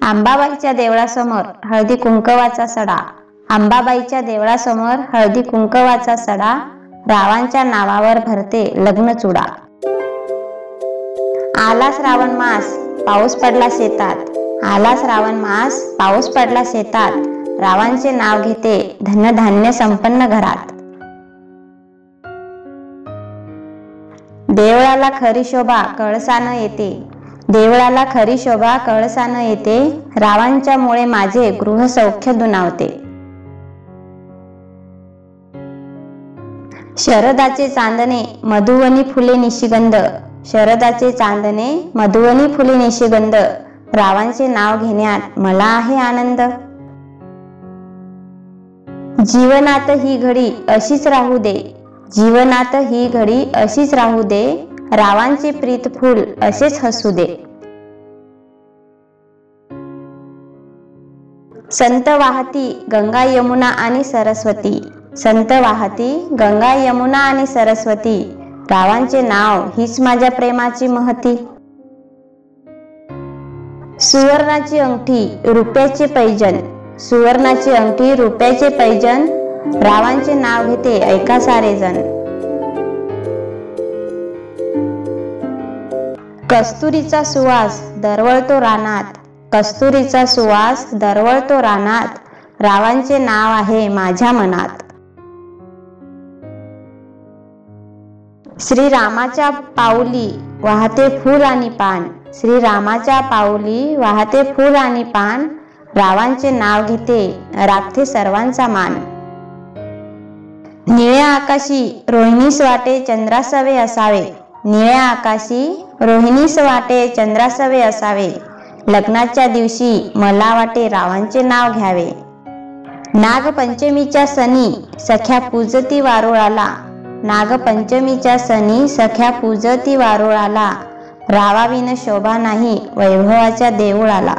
अंबाबाईच्या देवळासमोर हळदी कुंकवाचा सडा. अंबाबाईच्या देवळासमोर हळदी कुंकवाचा सडा. रावांच्या नावावर भरते लग्न चुडा. आला श्रावण मास पाऊस पडला शेतात. आला श्रावण मास पाऊस पडला शेतात. रावांचे नाव घेते धनधान्य संपन्न घरात. देवळाला खरी शोभा कळसानं येते. देवळाला खरी शोभा कळसानं येते. रावांच्या मुळे माझे गृहसौख्य दुणावते. शरदाचे चांदणे मधुवनी फुले निशिगंध. शरदाचे चांदणे मधुवनी फुले निशिगंध. रावांचे नाव घेण्यात मला आहे आनंद. जीवनात ही घडी अशीच राहू दे. जीवनात ही घडी अशीच राहू दे. रावांचे प्रीत फूल असेच हसू दे. संत वाहती गंगा यमुना आणि सरस्वती. संत वाहती गंगा यमुना आणि सरस्वती. रावांचे नाव हीच माझ्या प्रेमाची महती. सुवर्णाची अंगठी रुपयाचे पैंजण. सुवर्णाची अंगठी रुपयाचे पैंजण. रावांचे नाव घेते ऐका सारेजण. कस्तुरीचा सुवास दरवळतो रानात. कस्तुरीचा सुवास दरवळतो रानात. रावांचे नाव आहे माझ्या मनात. श्रीरामाच्या पाऊली वाहते फूल आणि पान. श्रीरामाच्या पाऊली वाहते फूल आणि पान. रावांचे नाव घेते राखते सर्वांचा मान. निळ्या आकाशी रोहिणीस वाटे चंद्रासवे असावे. निळ्या आकाशी रोहिणीस वाटे चंद्रासवे असावे. लग्नाच्या दिवशी मला वाटे रावांचे नाव घ्यावे. नागपंचमीच्या सणी सख्या पूजती वारुळाला. नागपंचमीच्या सणी सख्या पूजती वारुळाला. रावाविन शोभा नाही वैभवाच्या देऊळाला.